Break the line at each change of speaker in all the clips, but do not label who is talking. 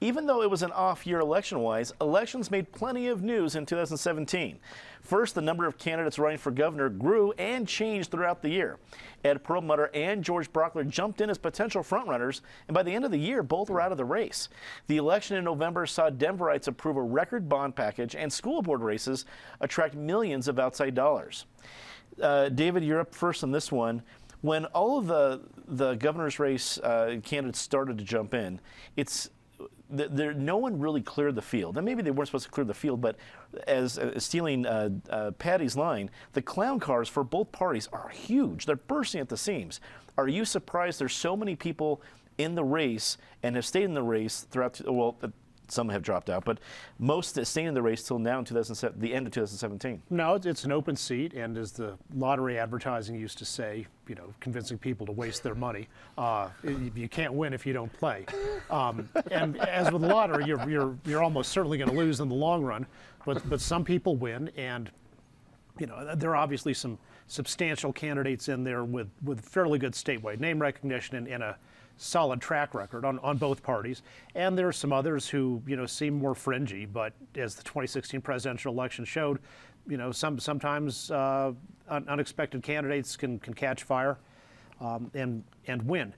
Even though it was an off-year election-wise, elections made plenty of news in 2017. First, the number of candidates running for governor grew and changed throughout the year. Ed Perlmutter and George Brockler jumped in as potential frontrunners, and by the end of the year, both were out of the race. The election in November saw Denverites approve a record bond package, and school board races attract millions of outside dollars. David, you're up first on this one. When all of the governor's race candidates started to jump in, no one really cleared the field. And maybe they weren't supposed to clear the field, but as stealing Patty's line, the clown cars for both parties are huge. They're bursting at the seams. Are you surprised there's so many people in the race and have stayed in the race throughout, well, some have dropped out, but most stayed in the race till now in the end of 2017.
No, it's an open seat, and as the lottery advertising used to say, you know, convincing people to waste their money. You can't win if you don't play. And as with the lottery, you're almost certainly going to lose in the long run. But some people win, and you know there are obviously some substantial candidates in there with fairly good statewide name recognition and a solid track record on both parties. And there are some others who, you know, seem more fringy, but as the 2016 presidential election showed, you know, sometimes unexpected candidates can catch fire and win.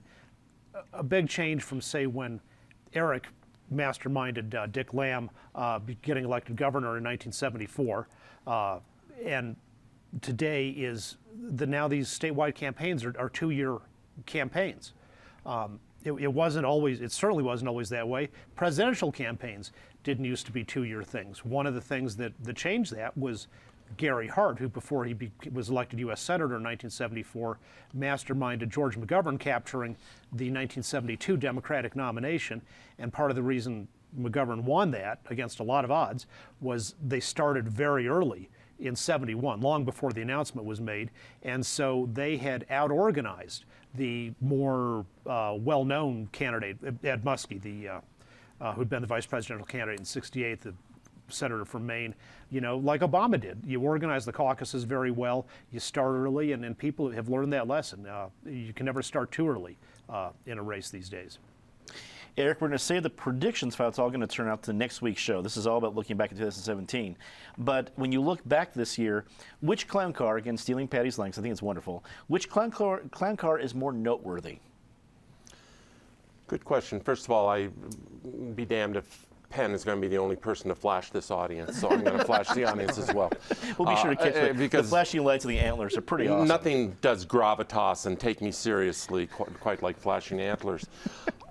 A big change from, say, when Eric masterminded Dick Lamb getting elected governor in 1974, and today is now these statewide campaigns are 2-year campaigns. It certainly wasn't always that way. Presidential campaigns didn't used to be 2-year things. One of the things that changed that was Gary Hart, who before he was elected U.S. Senator in 1974, masterminded George McGovern capturing the 1972 Democratic nomination. And part of the reason McGovern won that against a lot of odds was they started very early in 71, long before the announcement was made. And so they had out-organized the more well-known candidate, Ed Muskie, who'd been the vice presidential candidate in 68, the senator from Maine, you know, like Obama did. You organize the caucuses very well, you start early, and people have learned that lesson. You can never start too early in a race these days.
Eric, we're going to save the predictions for how it's all going to turn out to next week's show. This is all about looking back at 2017. But when you look back this year, which clown car, again, stealing Patty's line, 'cause I think it's wonderful, which clown car is more noteworthy?
Good question. First of all, I'd be damned if Penn is going to be the only person to flash this audience, so I'm going to flash the audience as well.
We'll be sure to catch the flashing lights of the antlers are pretty awesome.
Nothing does gravitas and take me seriously quite like flashing antlers.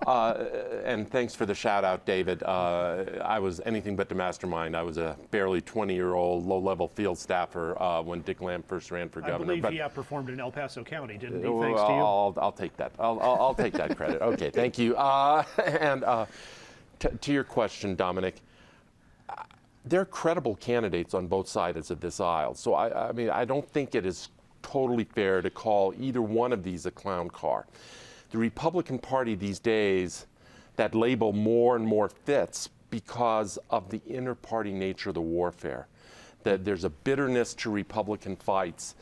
And thanks for the shout out, David. I was anything but the mastermind. I was a barely 20-year-old low-level field staffer when Dick Lamb first ran for governor.
I believe he outperformed in El Paso County, didn't he? Thanks
to
you.
I'll take that. I'll take that credit. Okay, thank you. To your question, Dominic, there are credible candidates on both sides of this aisle. So I mean, I don't think it is totally fair to call either one of these a clown car. The Republican Party these days, that label more and more fits because of the inter-party nature of the warfare. That there's a bitterness to Republican fights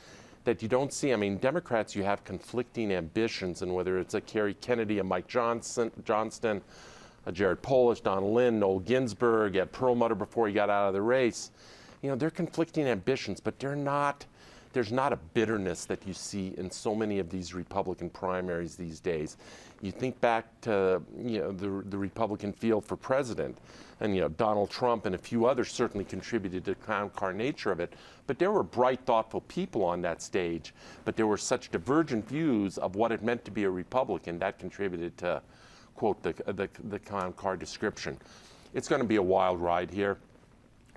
that you don't see. I mean, Democrats, you have conflicting ambitions, and whether it's a Kerry Kennedy, a Mike Johnston, a Jared Polis, Don Lynn, Noel Ginsburg, Ed Perlmutter before he got out of the race, you know, they're conflicting ambitions, but there's not a bitterness that you see in so many of these Republican primaries these days. You think back to, you know, the Republican field for president, and, you know, Donald Trump and a few others certainly contributed to the clown car nature of it, but there were bright, thoughtful people on that stage, but there were such divergent views of what it meant to be a Republican that contributed to, quote, the clown car description. It's going to be a wild ride here.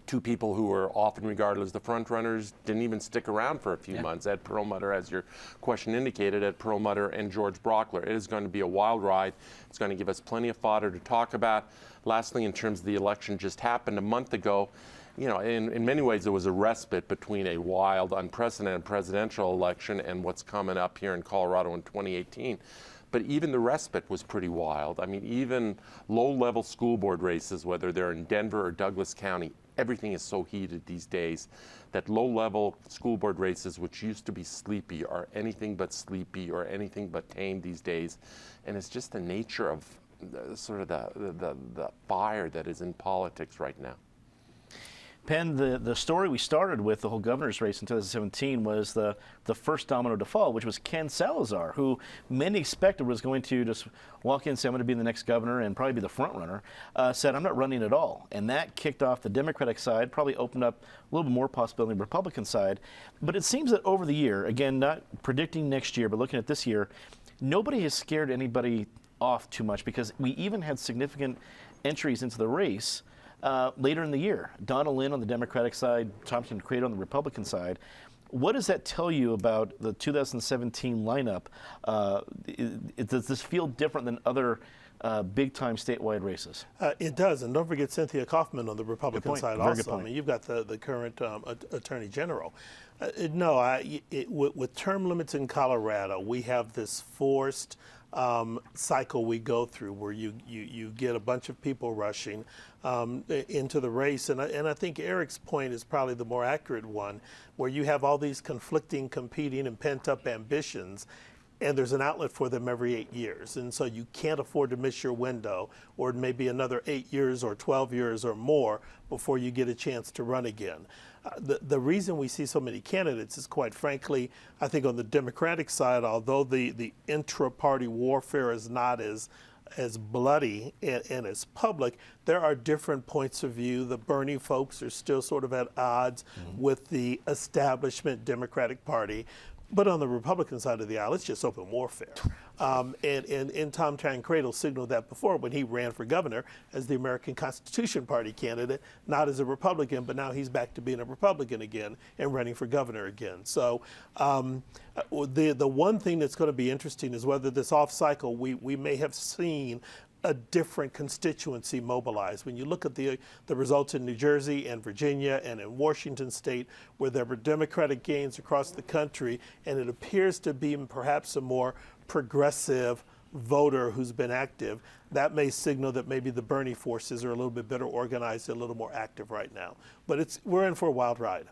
Two people who were often regarded as the front runners didn't even stick around for a few months. Ed Perlmutter, as your question indicated, Ed Perlmutter and George Brockler. It is going to be a wild ride. It's going to give us plenty of fodder to talk about. Lastly, in terms of the election just happened a month ago, you know, in many ways there was a respite between a wild, unprecedented presidential election and what's coming up here in Colorado in 2018. But even the respite was pretty wild. I mean, even low-level school board races, whether they're in Denver or Douglas County, everything is so heated these days that low-level school board races, which used to be sleepy, are anything but sleepy or anything but tame these days. And it's just the nature of sort of the fire that is in politics right now.
Penn, the story we started with, the whole governor's race in 2017, was the first domino to fall, which was Ken Salazar, who many expected was going to just walk in and say, I'm going to be the next governor and probably be the front runner, said, I'm not running at all. And that kicked off the Democratic side, probably opened up a little bit more possibility on the Republican side. But it seems that over the year, again, not predicting next year, but looking at this year, nobody has scared anybody off too much, because we even had significant entries into the race later in the year. Donna Lynn on the Democratic side, Tom Tancredo on the Republican side. What does that tell you about the 2017 lineup? Does this feel different than other big-time statewide races?
It does, and don't forget Cynthia Kaufman on the Republican side
Very good
also. I
point.
mean, you've got the current Attorney General. With term limits in Colorado, we have this forced cycle we go through where you get a bunch of people rushing into the race. And I think Eric's point is probably the more accurate one, where you have all these conflicting, competing, and pent-up ambitions, and there's an outlet for them every 8 years. And so you can't afford to miss your window, or maybe another 8 years or 12 years or more before you get a chance to run again. The reason we see so many candidates is, quite frankly, I think on the Democratic side, although the intra-party warfare is not as bloody and as public, there are different points of view. The Bernie folks are still sort of at odds with the establishment Democratic Party. But on the Republican side of the aisle, it's just open warfare. And Tom Tancredo signaled that before when he ran for governor as the American Constitution Party candidate, not as a Republican, but now he's back to being a Republican again and running for governor again. So the one thing that's going to be interesting is whether this off cycle, we may have seen a different constituency mobilized. When you look at the results in New Jersey and Virginia and in Washington State, where there were Democratic gains across the country, and it appears to be perhaps a more progressive voter who's been active, that may signal that maybe the Bernie forces are a little bit better organized, a little more active right now. But we're in for a wild ride.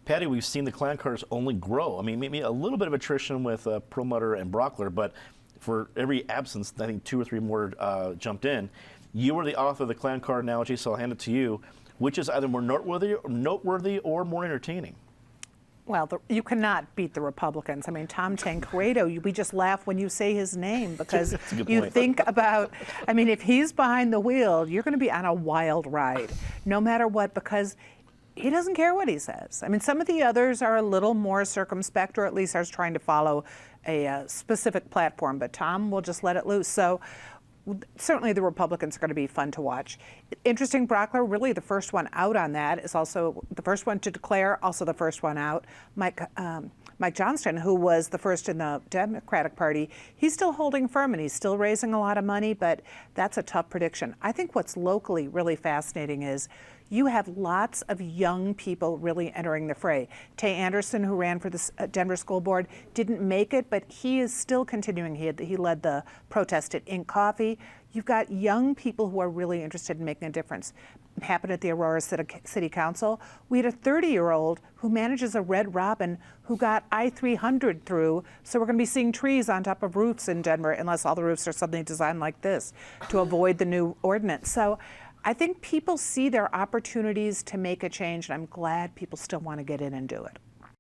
Patty, we've seen the clown cars only grow. I mean, maybe a little bit of attrition with Perlmutter and Brockler, but for every absence, I think 2 or 3 more jumped in. You were the author of the clown car analogy, so I'll hand it to you. Which is either more noteworthy or more entertaining?
Well, you cannot beat the Republicans. I mean, Tom Tancredo, we just laugh when you say his name, because you think about, I mean, if he's behind the wheel, you're going to be on a wild ride, no matter what, because he doesn't care what he says. I mean, some of the others are a little more circumspect, or at least are trying to follow a specific platform, but Tom will just let it loose. So certainly the Republicans are going to be fun to watch. Interesting, Brockler, really the first one out on that, is also the first one to declare, also the first one out. Mike Johnston, who was the first in the Democratic Party, he's still holding firm and he's still raising a lot of money, but that's a tough prediction. I think what's locally really fascinating is you have lots of young people really entering the fray. Tay Anderson, who ran for the Denver School Board, didn't make it, but he is still continuing. He led the protest at Ink Coffee. You've got young people who are really interested in making a difference. It happened at the Aurora City Council. We had a 30-year-old who manages a Red Robin who got I-300 through, so we're going to be seeing trees on top of roofs in Denver, unless all the roofs are suddenly designed like this, to avoid the new ordinance. So I think people see their opportunities to make a change, and I'm glad people still want to get in and do it.